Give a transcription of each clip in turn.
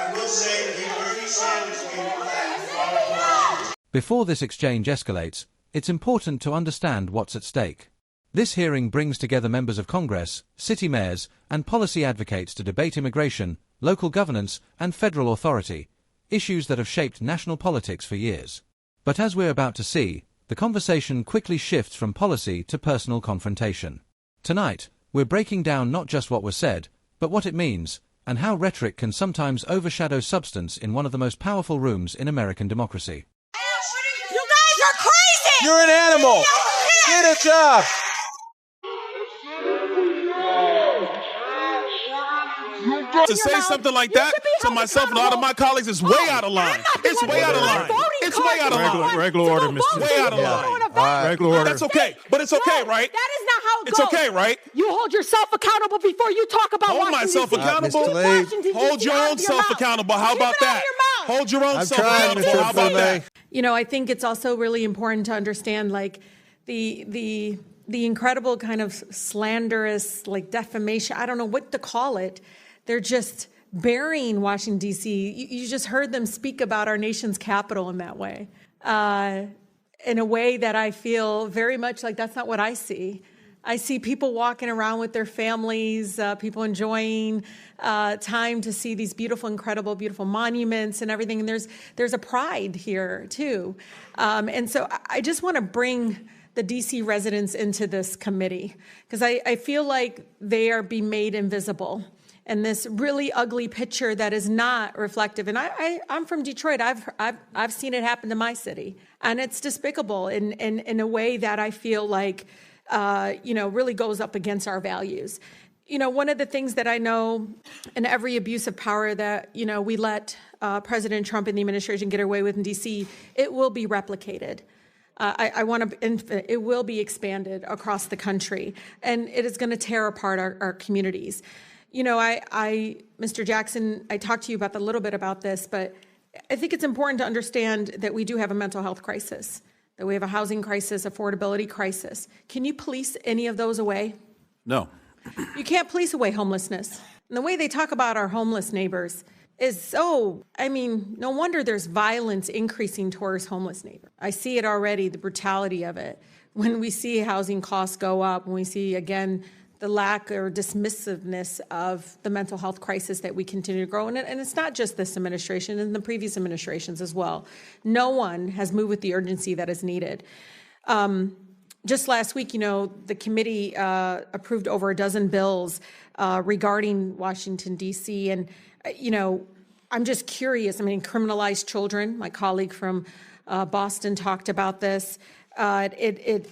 I will say that Bernie Sanders made Before this exchange escalates, it's important to understand what's at stake. This hearing brings together members of Congress, city mayors, and policy advocates to debate immigration, local governance, and federal authority, issues that have shaped national politics for years. But as we're about to see, the conversation quickly shifts from policy to personal confrontation. Tonight, we're breaking down not just what was said, but what it means, and how rhetoric can sometimes overshadow substance in one of the most powerful rooms in American democracy. You guys are crazy! You're an animal! Get a job! To say something like that to myself and a lot of my colleagues is way out of line. It's way out of line. It's way out of line. Regular order, Mr. Way out of line. Regular order. That's okay. But it's okay, right? That is not how it It's goes. okay, right? You hold yourself accountable before you talk about Hold Washington, myself D.C. accountable. Mr. Lee. Hold your own self accountable. How Keep about it out that? of your mouth. Hold your own I'm self trying, accountable. Mr. How about that? You know, I think it's also really important to understand, like, the incredible kind of slanderous, like, defamation. I don't know what to call it. They're just burying Washington, D.C. You just heard them speak about our nation's capital in that way, in a way that I feel very much like that's not what I see. I see people walking around with their families, people enjoying time to see these beautiful, incredible, beautiful monuments and everything. And there's a pride here, too. And so I just want to bring the D.C. residents into this committee because I feel like they are being made invisible. And this really ugly picture that is not reflective. And I'm from Detroit. I've seen it happen to my city, and it's despicable in a way that I feel like really goes up against our values. You know, one of the things that I know in every abuse of power that we let President Trump and the administration get away with in D.C., it will be replicated. It will be expanded across the country, and it is going to tear apart our communities. You know, Mr. Jackson, I talked to you about a little bit about this, but I think it's important to understand that we do have a mental health crisis, that we have a housing crisis, affordability crisis. Can you police any of those away? No. You can't police away homelessness. And the way they talk about our homeless neighbors is no wonder there's violence increasing towards homeless neighbors. I see it already, the brutality of it. When we see housing costs go up, when we see, again, the lack or dismissiveness of the mental health crisis that we continue to grow. And it's not just this administration, and the previous administrations as well. No one has moved with the urgency that is needed. Just last week, the committee approved over a dozen bills regarding Washington, D.C. And, I'm just curious. Criminalize children. My colleague from Boston talked about this. It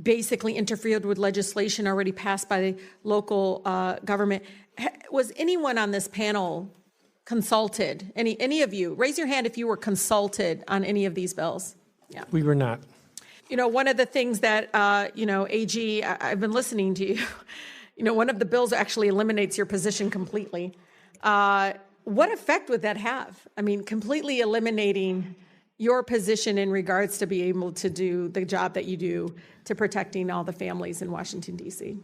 basically interfered with legislation already passed by the local government. Was anyone on this panel consulted? Any of you? Raise your hand if you were consulted on any of these bills. Yeah. We were not. One of the things that, AG, I've been listening to you. One of the bills actually eliminates your position completely. What effect would that have? Completely eliminating your position in regards to be able to do the job that you do to protecting all the families in Washington, D.C.?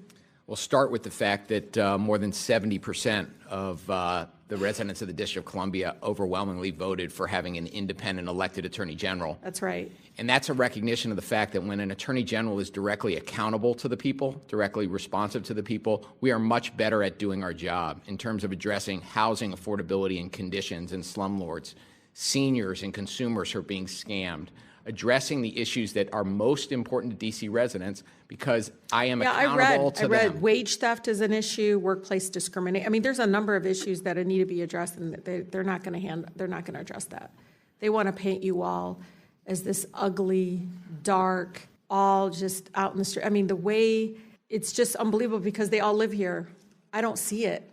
We'll start with the fact that more than 70% of the residents of the District of Columbia overwhelmingly voted for having an independent elected attorney general. That's right. And that's a recognition of the fact that when an attorney general is directly accountable to the people, directly responsive to the people, we are much better at doing our job in terms of addressing housing affordability and conditions in slumlords, seniors and consumers who are being scammed, addressing the issues that are most important to D.C. residents, because I am accountable to them. I read wage theft is an issue, workplace discrimination. There's a number of issues that need to be addressed, and they're not going to address that. They want to paint you all as this ugly, dark, all just out in the street. The way it's just unbelievable because they all live here. I don't see it.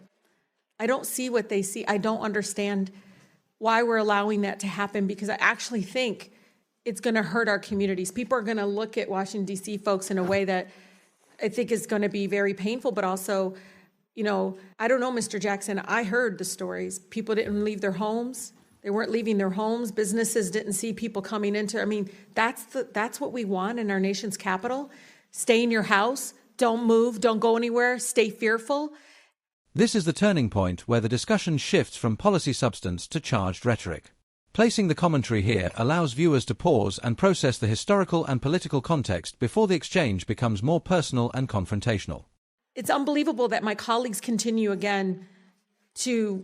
I don't see what they see. I don't understand why we're allowing that to happen, because I actually think it's going to hurt our communities. People are going to look at Washington, D.C. folks in a way that I think is going to be very painful, but also, I don't know, Mr. Jackson, I heard the stories. People didn't leave their homes. They weren't leaving their homes. Businesses didn't see people coming into, that's what we want in our nation's capital. Stay in your house. Don't move. Don't go anywhere. Stay fearful. This is the turning point where the discussion shifts from policy substance to charged rhetoric. Placing the commentary here allows viewers to pause and process the historical and political context before the exchange becomes more personal and confrontational. It's unbelievable that my colleagues continue again to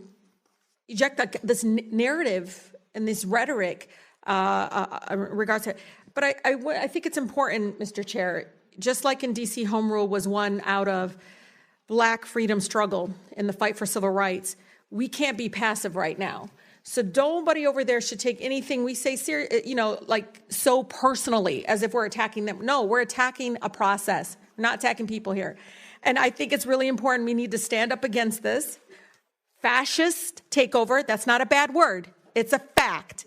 eject this narrative and this rhetoric in regards to it. But I think it's important, Mr. Chair, just like in D.C., Home Rule was won out of Black freedom struggle in the fight for civil rights, we can't be passive right now. So nobody over there should take anything we say so personally as if we're attacking them. No, we're attacking a process. We're not attacking people here. And I think it's really important. We need to stand up against this fascist takeover. That's not a bad word. It's a fact.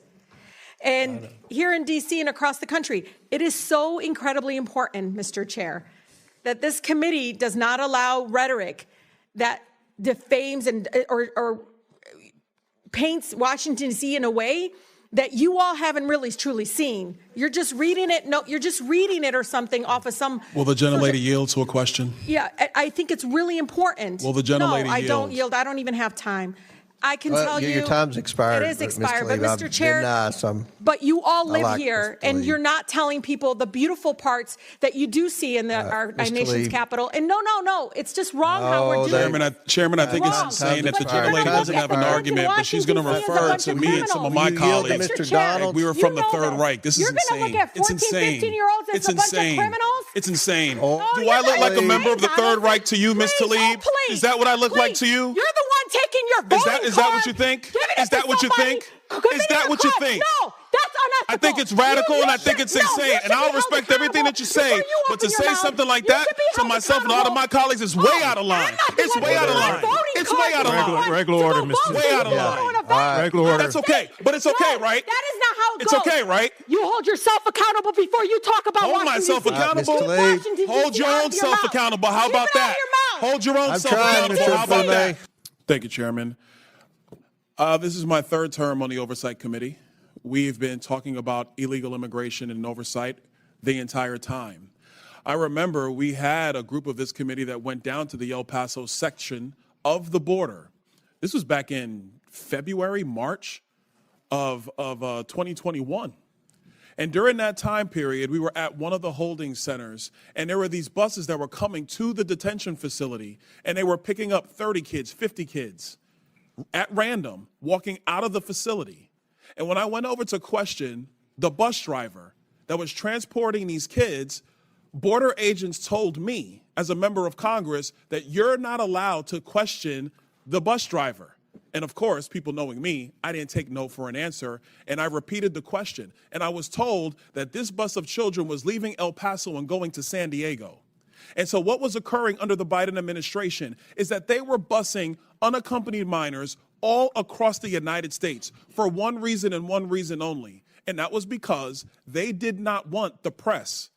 And here in D.C. and across the country, it is so incredibly important, Mr. Chair, that this committee does not allow rhetoric that defames or paints Washington, D.C. in a way that you all haven't really truly seen. You're just reading it. No, you're just reading it or something off of some. Will the gentlelady yield to a question? Yeah, I think it's really important. Will the gentlelady yield? No, I don't yield. I don't even have time. I can tell you. Your time's expired. It is expired, but Mr. Mr. Chair, but you all live here, and you're not telling people the beautiful parts that you do see in our nation's capital. And no, it's just wrong how we're doing. Chairman, I think it's insane that the gentlelady doesn't have an argument, but she's going to refer to me and some of my colleagues. Mr. Donald, we were from the Third Reich. This is insane. You're going to look at 14, 15-year-olds as a bunch of criminals? It's insane. Oh, do I look like a member of the Third Reich to you, Ms. Talib? Please, is that what I look like to you? You're the one taking your voting card. Is that what you think? Is that what you think? Is that what you think? No, that's unethical. I think it's radical and I think it's insane. And I'll respect everything that you say. But to say something like that to myself and a lot of my colleagues is way out of line. It's way out of line. It's way out of line. Regular order, Mr. Way out of line. Regular order. That's okay. But it's okay, right? That is not how it goes. It's okay, right? You hold yourself accountable before you talk about Hold myself accountable. Hold your own self accountable. How about that? Hold your own self accountable. How about that? Thank you, Chairman. This is my third term on the Oversight Committee. We've been talking about illegal immigration and oversight the entire time. I remember we had a group of this committee that went down to the El Paso section of the border. This was back in February, March of 2021. And during that time period, we were at one of the holding centers, and there were these buses that were coming to the detention facility, and they were picking up 30 kids, 50 kids at random, walking out of the facility. And when I went over to question the bus driver that was transporting these kids, border agents told me, as a member of Congress, that you're not allowed to question the bus driver. And of course, people knowing me, I didn't take no for an answer, and I repeated the question. And I was told that this bus of children was leaving El Paso and going to San Diego. And so what was occurring under the Biden administration is that they were busing unaccompanied minors all across the United States for one reason and one reason only. And that was because they did not want the press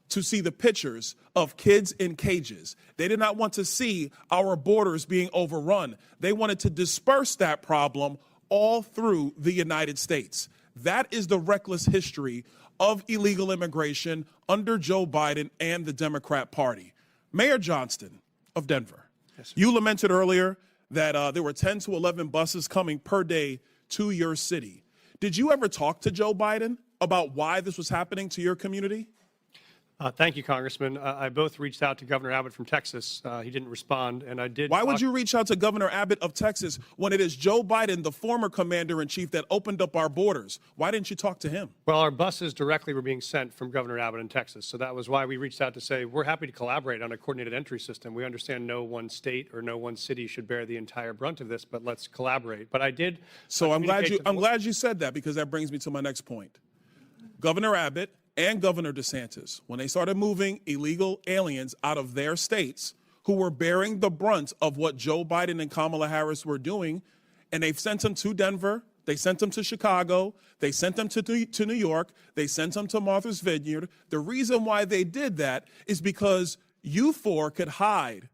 to see the pictures of kids in cages. They did not want to see our borders being overrun. They wanted to disperse that problem all through the United States. That is the reckless history of illegal immigration under Joe Biden and the Democrat Party. Mayor Johnston of Denver, yes, you lamented earlier that there were 10 to 11 buses coming per day to your city. Did you ever talk to Joe Biden about why this was happening to your community? Thank you, Congressman. I both reached out to Governor Abbott from Texas. He didn't respond, and I did. Why would you reach out to Governor Abbott of Texas when it is Joe Biden, the former commander-in-chief, that opened up our borders? Why didn't you talk to him? Well, our buses directly were being sent from Governor Abbott in Texas, so that was why we reached out to say we're happy to collaborate on a coordinated entry system. We understand no one state or no one city should bear the entire brunt of this, but let's collaborate. But I did. So I'm glad you said that, because that brings me to my next point. Governor Abbott and Governor DeSantis, when they started moving illegal aliens out of their states who were bearing the brunt of what Joe Biden and Kamala Harris were doing, and they've sent them to Denver, they sent them to Chicago, they sent them to New York, they sent them to Martha's Vineyard. The reason why they did that is because you four could hide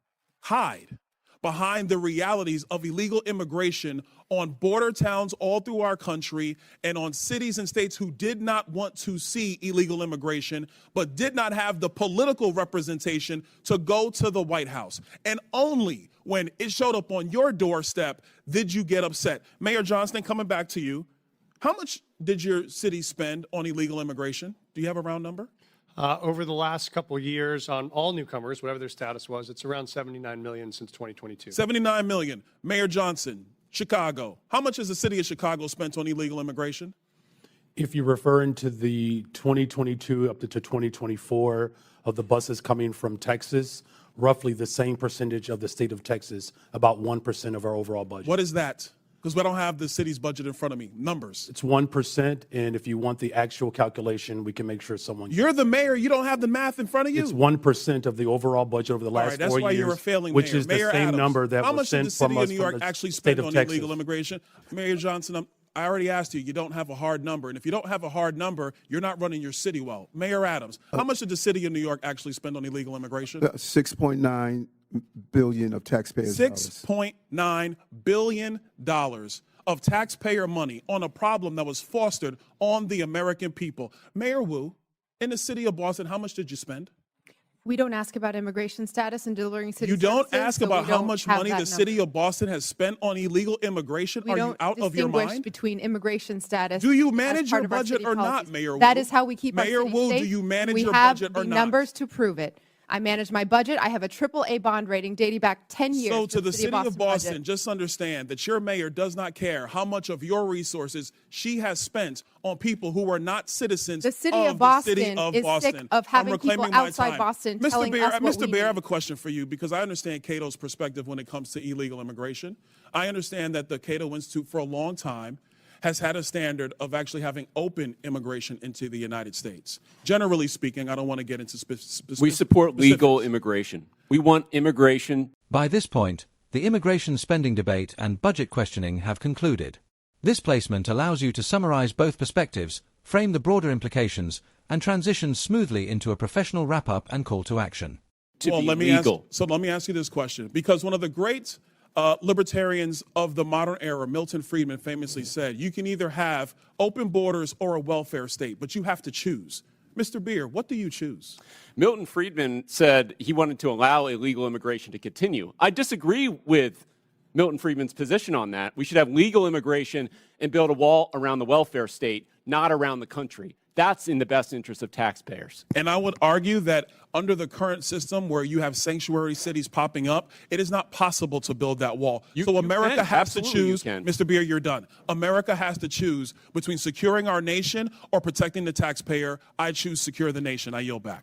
behind the realities of illegal immigration on border towns all through our country and on cities and states who did not want to see illegal immigration, but did not have the political representation to go to the White House. And only when it showed up on your doorstep did you get upset. Mayor Johnston, coming back to you, how much did your city spend on illegal immigration? Do you have a round number? Over the last couple of years on all newcomers, whatever their status was, it's around $79 million since 2022. $79 million. Mayor Johnson, Chicago. How much has the city of Chicago spent on illegal immigration? If you're referring to the 2022 up to 2024 of the buses coming from Texas, roughly the same percentage of the state of Texas, about 1% of our overall budget. What is that? Because I don't have the city's budget in front of me. Numbers. It's 1%, and if you want the actual calculation, we can make sure someone... You're the mayor. You don't have the math in front of you. It's 1% of the overall budget over the last 4 years. That's why you're a failing which mayor. is Mayor the same Adams, number that how was much did sent the city from us of New York from the actually state spend of on Texas. illegal immigration? Mayor Johnson, I already asked you. You don't have a hard number. And if you don't have a hard number, you're not running your city well. Mayor Adams, how much did the city of New York actually spend on illegal immigration? $6.9 billion of taxpayers' dollars. $6.9 billion of taxpayer money on a problem that was fostered on the American people. Mayor Wu, in the city of Boston, how much did you spend? We don't ask about immigration status and delivering city You don't services, ask so about we how don't much have money that the city number. of Boston has spent on illegal immigration? We Are don't you out of your distinguish mind? between immigration status. Do you as manage part your of our budget city or not, policies. Mayor Wu? That is how we keep Mayor our city Wu, safe. do you manage we your have budget or the not? numbers to prove it. I manage my budget. I have a AAA bond rating dating back 10 years. So to the city of Boston, budget. just understand that your mayor does not care how much of your resources she has spent on people who are not citizens The city of of Boston the city of is Boston. sick of having I'm reclaiming people my outside time. Boston Mr. telling Bear, us what Mr. we Bear, I have need. a question for you because I understand Cato's perspective when it comes to illegal immigration. I understand that the Cato Institute for a long time has had a standard of actually having open immigration into the United States. Generally speaking, I don't want to get into specifics. We support legal immigration. We want immigration. By this point, the immigration spending debate and budget questioning have concluded. This placement allows you to summarize both perspectives, frame the broader implications, and transition smoothly into a professional wrap-up and call to action. Let me ask you this question, because one of the great libertarians of the modern era, Milton Friedman, famously said, you can either have open borders or a welfare state, but you have to choose. Mr. Beer, what do you choose? Milton Friedman said he wanted to allow illegal immigration to continue. I disagree with Milton Friedman's position on that. We should have legal immigration and build a wall around the welfare state, not around the country. That's in the best interest of taxpayers. And I would argue that under the current system where you have sanctuary cities popping up, it is not possible to build that wall. So America has to choose. Mr. Beer, you're done. America has to choose between securing our nation or protecting the taxpayer. I choose secure the nation. I yield back.